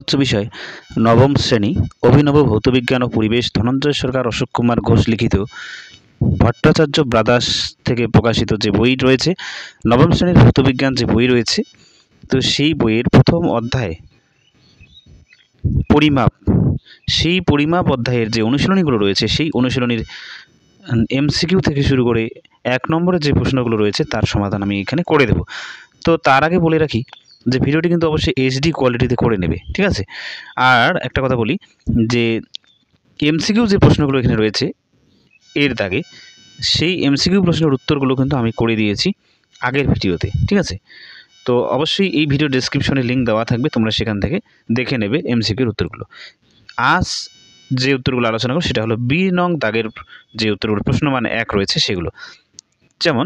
উচ্চ বিষয় নবম শ্রেণী অভিনব ভৌতবিজ্ঞান ও পরিবেশ ধনঞ্জয় সরকার অশোক কুমার ঘোষ লিখিত ভট্টাচার্য ব্রাদার্স থেকে প্রকাশিত যে বই রয়েছে নবম শ্রেণীর ভৌতবিজ্ঞান যে বই রয়েছে, তো সেই বইয়ের প্রথম অধ্যায় পরিমাপ, সেই পরিমাপ অধ্যায়ের যে অনুশীলনীগুলো রয়েছে সেই অনুশীলনীর এমসিকিউ থেকে শুরু করে 1 নম্বরের যে প্রশ্নগুলো রয়েছে তার সমাধান আমি এখানে করে দেব। তো তার আগে বলে রাখি যে ভিডিওটি কিন্তু অবশ্যই এইচডি কোয়ালিটিতে করে নেবে, ঠিক আছে। আর একটা কথা বলি যে এমসিকিউ যে প্রশ্নগুলো এখানে রয়েছে এর দাগে, সেই এমসিকিউ প্রশ্নের উত্তরগুলো কিন্তু আমি করে দিয়েছি আগের ভিডিওতে, ঠিক আছে। তো অবশ্যই এই ভিডিও ডেসক্রিপশনে লিঙ্ক দেওয়া থাকবে, তোমরা সেখান থেকে দেখে নেবে এমসিকিউর উত্তরগুলো। আজ যে উত্তরগুলো আলোচনা করব সেটা হলো বি নং দাগের যে উত্তরগুলো প্রশ্ন মান 1 রয়েছে সেগুলো, যেমন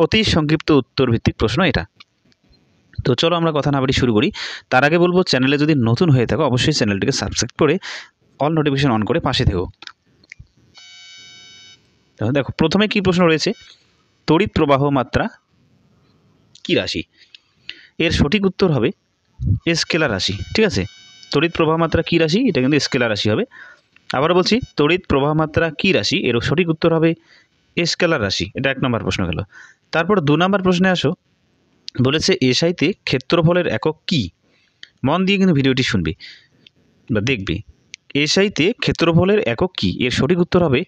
অতি সংক্ষিপ্ত উত্তর ভিত্তিক প্রশ্ন এটা। তো চলো আমরা কথা না বাড়ি শুরু করি। তার আগে বলবো, চ্যানেলে যদি নতুন হয়ে থাকো অবশ্যই চ্যানেলটিকে সাবস্ক্রাইব করে অল নোটিফিকেশন অন করে পাশে থেকো। দেখো প্রথমে কি প্রশ্ন রয়েছে, তড়িৎ প্রবাহ মাত্রা কি রাশি? এর সঠিক উত্তর হবে স্কেলার রাশি, ঠিক আছে। তড়িৎ প্রবাহ মাত্রা কি রাশি? এটা কিন্তু স্কেলার রাশি হবে। আবার বলছি, তড়িৎ প্রবাহ মাত্রা কি রাশি? এর সঠিক উত্তর হবে স্কেলার রাশি। এটা 1 নম্বর প্রশ্ন গেল। তারপর 2 নম্বর প্রশ্নে আসো, বলেছে এসআইতে ক্ষেত্রফলের একক কি? মন দিয়ে কিন্তু ভিডিওটি শুনবে বা দেখবে। এসআইতে ক্ষেত্রফলের একক কি? এর সঠিক উত্তর হবে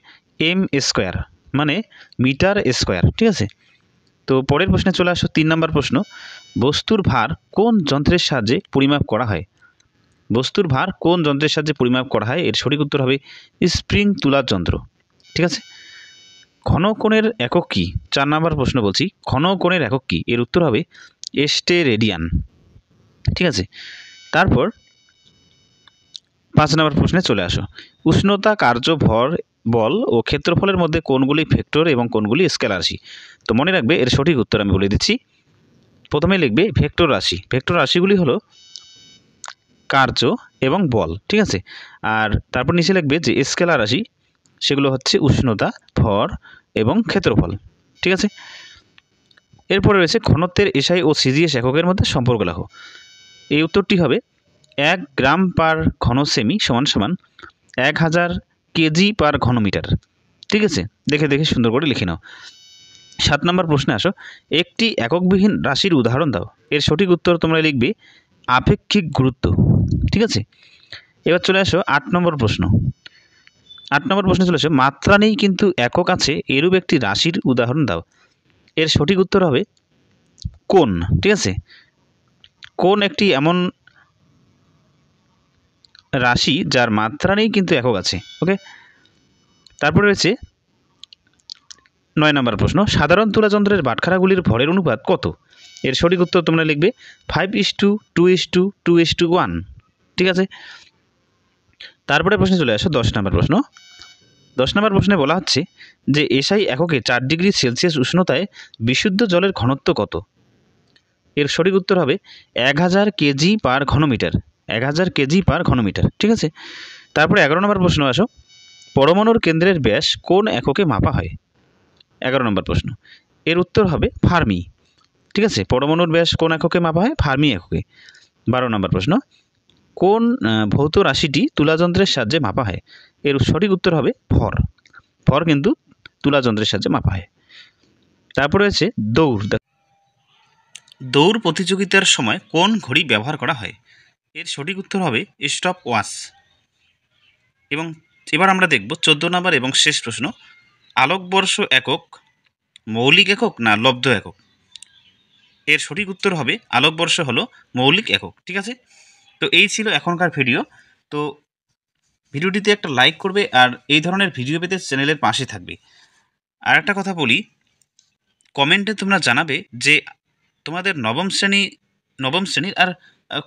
এম স্কোয়ার, মানে মিটার স্কোয়ার, ঠিক আছে। তো পরের প্রশ্নে চলে আসো, 3 নম্বর প্রশ্ন, বস্তুর ভার কোন যন্ত্রের সাহায্যে পরিমাপ করা হয়? বস্তুর ভার কোন যন্ত্রের সাহায্যে পরিমাপ করা হয়? এর সঠিক উত্তর হবে স্প্রিং তুলার যন্ত্র, ঠিক আছে। ঘনকোণের একক কি? 4 নম্বর প্রশ্ন বলছি, ঘনকোণের একক কি? এর উত্তর হবে স্টেরেডিয়ান, ঠিক আছে। তারপর 5 নম্বর প্রশ্নে চলে আসো, উষ্ণতা, কার্য, ভর, বল ও ক্ষেত্রফলের মধ্যে কোনগুলি ভেক্টর এবং কোনগুলি স্কেলার রাশি? তো মনে রাখবে এর সঠিক উত্তর আমি বলে দিচ্ছি। প্রথমে লিখবে ভেক্টর রাশি। ভেক্টর রাশিগুলি হলো কার্য এবং বল, ঠিক আছে। আর তারপর নিচে লিখবে যে স্কেলার রাশি, সেগুলো হচ্ছে উষ্ণতা, ভর এবং ক্ষেত্রফল, ঠিক আছে। এরপরে রয়েছে ঘনত্বের এসআই ও সিজিএস এককের মধ্যে সম্পর্ক লেখো। এই উত্তরটি হবে 1 গ্রাম পার ঘন সেমি সমান সমান 1000 কেজি পার ঘনমিটার, ঠিক আছে। দেখে দেখে সুন্দর করে লিখে নাও। 7 নম্বর প্রশ্নে আসো, একটি এককবিহীন রাশির উদাহরণ দাও। এর সঠিক উত্তর তোমরা লিখবে আপেক্ষিক গুরুত্ব, ঠিক আছে। এবার চলে আসো 8 নম্বর প্রশ্ন। 8 নম্বর প্রশ্নে চলে আসো, মাত্রা নেই কিন্তু একক আছে এরূপ একটি রাশির উদাহরণ দাও। এর সঠিক উত্তর হবে কোণ, ঠিক আছে। কোণ একটি এমন রাশি যার মাত্রা নেই কিন্তু একক আছে, ওকে। তারপরে রয়েছে 9 নম্বর প্রশ্ন, সাধারণ তুলাযন্ত্রের বাটখারাগুলির ভরের অনুপাত কত? এর সঠিক উত্তর তোমরা লিখবে 5:2:2:1, ঠিক আছে। তারপরে প্রশ্নে চলে আসো 10 নম্বর প্রশ্ন। 10 নম্বর প্রশ্নে বলা হচ্ছে যে এসআই এককে 4 ডিগ্রি সেলসিয়াস উষ্ণতায় বিশুদ্ধ জলের ঘনত্ব কত? এর সঠিক উত্তর হবে 1000 কেজি পার ঘনমিটার, 1000 কেজি পার ঘনমিটার, ঠিক আছে। তারপরে 11 নম্বর প্রশ্ন আসো, পরমাণুর কেন্দ্রের ব্যাস কোন এককে মাপা হয়? 11 নম্বর প্রশ্ন, এর উত্তর হবে ফার্মি, ঠিক আছে। পরমাণুর ব্যাস কোন এককে মাপা হয়? ফার্মি এককে। 12 নম্বর প্রশ্ন, কোন ভৌত রাশিটি তুলাযন্ত্রের সাহায্যে মাপা হয়? এর সঠিক উত্তর হবে ভর। ভর কিন্তু তুলাযন্ত্রের সাহায্যে মাপা হয়। তারপরে আছে দৌড়। দৌড় প্রতিযোগিতার সময় কোন ঘড়ি ব্যবহার করা হয়? এর সঠিক উত্তর হবে স্টপ ওয়াচ। এবং এবার আমরা দেখব 14 নম্বর এবং শেষ প্রশ্ন, আলোকবর্ষ একক মৌলিক একক না লব্ধ একক? এর সঠিক উত্তর হবে আলোকবর্ষ হলো মৌলিক একক, ঠিক আছে। তো এই ছিল এখনকার ভিডিও। তো ভিডিওটিতে একটা লাইক করবে আর এই ধরনের ভিডিও পেতে চ্যানেলের পাশে থাকবে। আর একটা কথা বলি, কমেন্টে তোমরা জানাবে যে তোমাদের নবম শ্রেণীর আর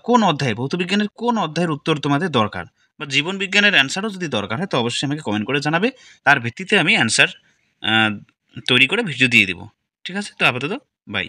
কোন অধ্যায়, ভৌতবিজ্ঞানের কোন অধ্যায়ের উত্তর তোমাদের দরকার, বা জীবন বিজ্ঞানের অ্যান্সারও যদি দরকার হয় তো অবশ্যই আমাকে কমেন্ট করে জানাবে। তার ভিত্তিতে আমি অ্যান্সার তৈরি করে ভিডিও দিয়ে দেবো, ঠিক আছে। তো আপাতত বাই।